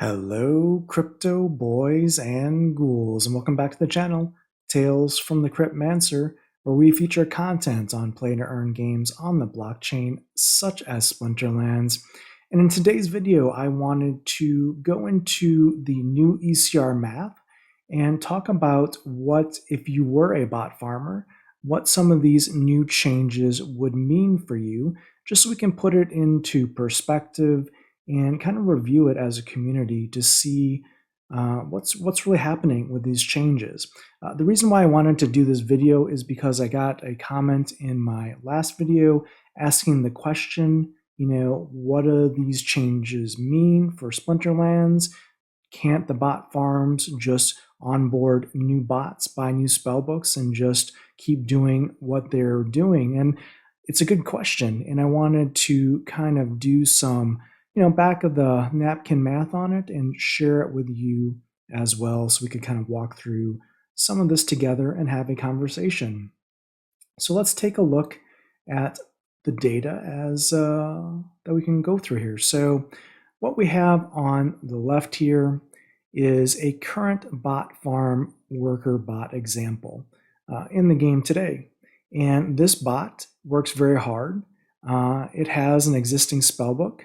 Hello, crypto boys and ghouls, and welcome back to the channel, Tales from the Cryptmancer, where we feature content on play-to-earn games on the blockchain, such as Splinterlands. And in today's video, I wanted to go into the new ECR Math and talk about what, if you were a bot farmer, what some of these new changes would mean for you, just so we can put it into perspective and kind of review it as a community to see what's really happening with these changes. The reason why I wanted to do this video is because I got a comment in my last video asking the question, what do these changes mean for Splinterlands? Can't the bot farms just onboard new bots, buy new spellbooks, and just keep doing what they're doing? And it's a good question, and I wanted to kind of do some back of the napkin math on it and share it with you as well, so we could kind of walk through some of this together and have a conversation. So let's take a look at the data as that we can go through here. So what we have on the left here is a current bot farm worker bot example in the game today. And this bot works very hard. It has an existing spellbook.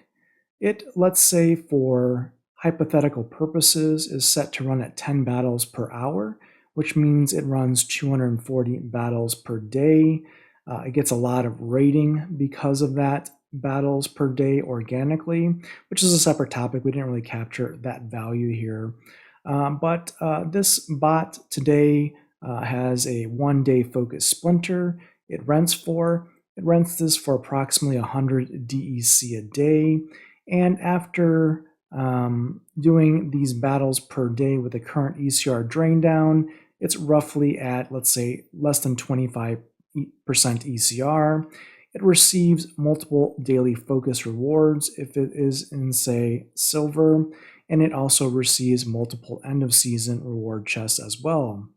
It, let's say for hypothetical purposes, is set to run at 10 battles per hour, which means it runs 240 battles per day. It gets a lot of rating because of that, battles per day organically, which is a separate topic. We didn't really capture that value here. But this bot today has a 1-day focus splinter. It rents this for approximately 100 DEC a day. And after doing these battles per day with the current ECR drain down, it's roughly at, let's say, less than 25% ECR. It receives multiple daily focus rewards if it is in, say, silver, and it also receives multiple end-of-season reward chests as well.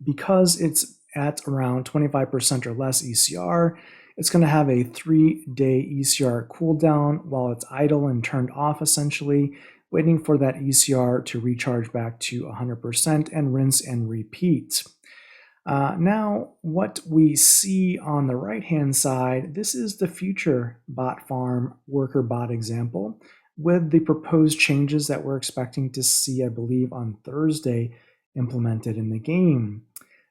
Because it's at around 25% or less ECR, it's going to have a 3-day ECR cooldown while it's idle and turned off, essentially, waiting for that ECR to recharge back to 100% and rinse and repeat. Now, what we see on the right-hand side, this is the future bot farm worker bot example with the proposed changes that we're expecting to see, I believe, on Thursday implemented in the game.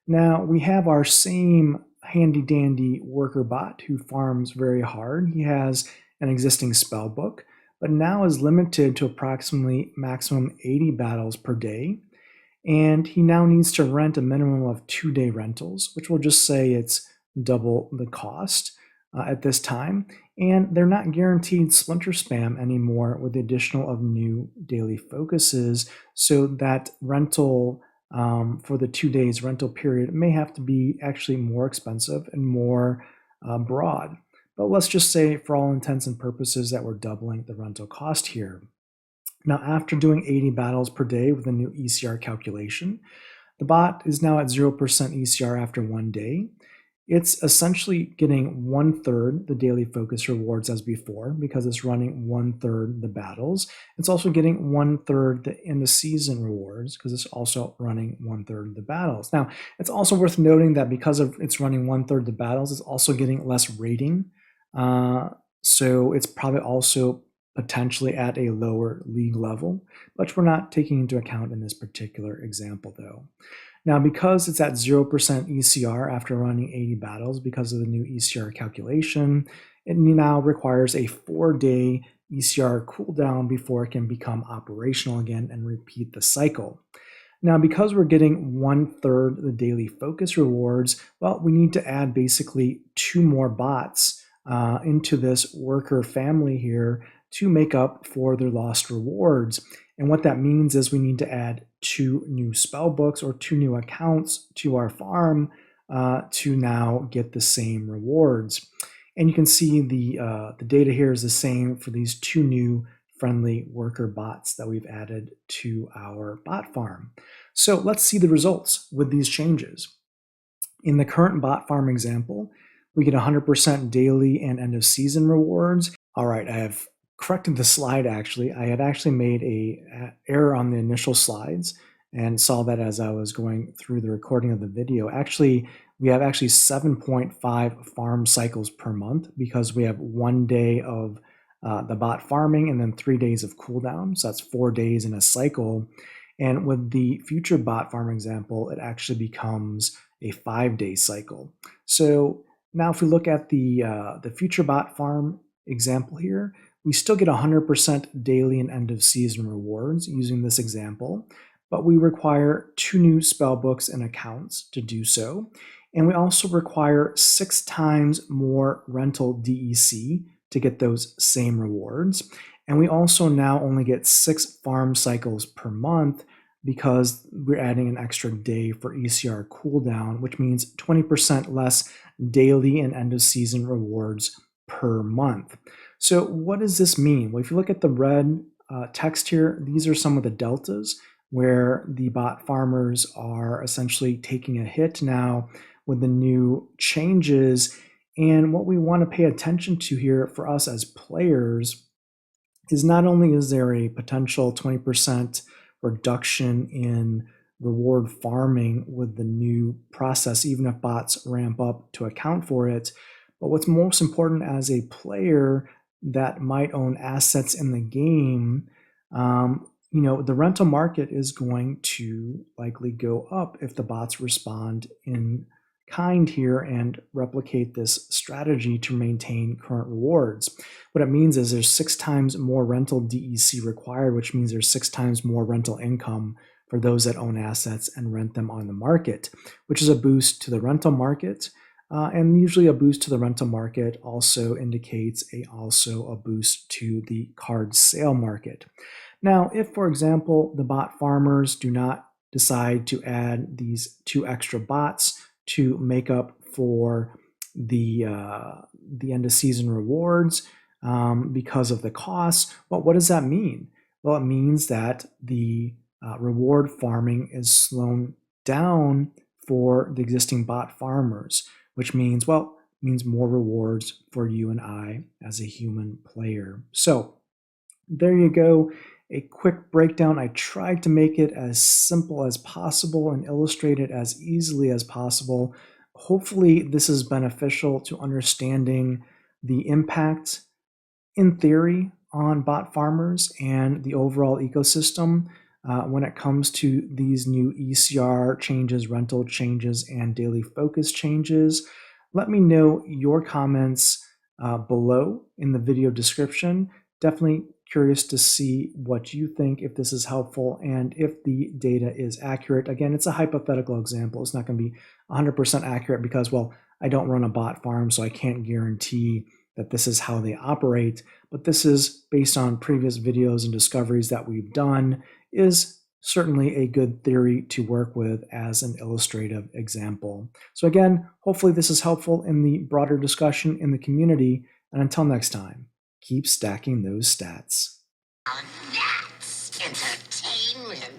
Now, we have our same handy-dandy worker bot who farms very hard. He has an existing spellbook, but now is limited to approximately maximum 80 battles per day. And he now needs to rent a minimum of 2-day rentals, which will just say it's double the cost at this time. And they're not guaranteed splinter spam anymore with the additional of new daily focuses, so that rental for the 2 days rental period may have to be actually more expensive and more broad. But let's just say, for all intents and purposes, that we're doubling the rental cost here. Now, after doing 80 battles per day with a new ECR calculation, the bot is now at 0% ECR after 1 day. It's essentially getting 1/3 the daily focus rewards as before, because it's running 1/3 the battles. It's also getting 1/3 the end of season rewards, because it's also running 1/3 the battles. Now, it's also worth noting that because of it's running 1/3 the battles, it's also getting less rating. So it's probably also potentially at a lower league level, which we're not taking into account in this particular example though. Now, because it's at 0% ECR after running 80 battles because of the new ECR calculation, it now requires a 4-day ECR cooldown before it can become operational again and repeat the cycle. Now, because we're getting 1/3 the daily focus rewards, well, we need to add basically 2 more bots into this worker family here to make up for their lost rewards. And what that means is we need to add 2 new spellbooks or 2 new accounts to our farm to now get the same rewards. And you can see the data here is the same for these 2 new friendly worker bots that we've added to our bot farm. So let's see the results with these changes. In the current bot farm example, we get 100% daily and end of season rewards. All right, I have correcting the slide, actually, I had actually made a error on the initial slides and saw that as I was going through the recording of the video. Actually, we have actually 7.5 farm cycles per month because we have 1 day of the bot farming and then 3 days of cooldown. So that's 4 days in a cycle. And with the future bot farm example, it actually becomes a 5-day cycle. So now if we look at the future bot farm example here, we still get 100% daily and end of season rewards using this example, but we require 2 new spell books and accounts to do so. And we also require 6 times more rental DEC to get those same rewards. And we also now only get 6 farm cycles per month because we're adding an extra day for ECR cooldown, which means 20% less daily and end of season rewards per month. So what does this mean? Well, if you look at the red text here, these are some of the deltas where the bot farmers are essentially taking a hit now with the new changes. And what we want to pay attention to here for us as players is not only is there a potential 20% reduction in reward farming with the new process, even if bots ramp up to account for it, but what's most important as a player that might own assets in the game, the rental market is going to likely go up if the bots respond in kind here and replicate this strategy to maintain current rewards. What it means is there's 6 times more rental DEC required, which means there's 6 times more rental income for those that own assets and rent them on the market, which is a boost to the rental market. And usually a boost to the rental market also indicates also a boost to the card sale market. Now, if, for example, the bot farmers do not decide to add these 2 extra bots to make up for the end of season rewards because of the costs, well, what does that mean? Well, it means that the reward farming is slowed down for the existing bot farmers, which means, means more rewards for you and I as a human player. So there you go. A quick breakdown. I tried to make it as simple as possible and illustrate it as easily as possible. Hopefully this is beneficial to understanding the impact in theory on bot farmers and the overall ecosystem when it comes to these new ECR changes, rental changes, and daily focus changes. Let me know your comments below in the video description. Definitely curious to see what you think, if this is helpful, and if the data is accurate. Again, it's a hypothetical example. It's not going to be 100% accurate because, well, I don't run a bot farm, so I can't guarantee that this is how they operate, but this is based on previous videos and discoveries that we've done, is certainly a good theory to work with as an illustrative example. So again, hopefully this is helpful in the broader discussion in the community, and until next time, keep stacking those stats. That's entertainment.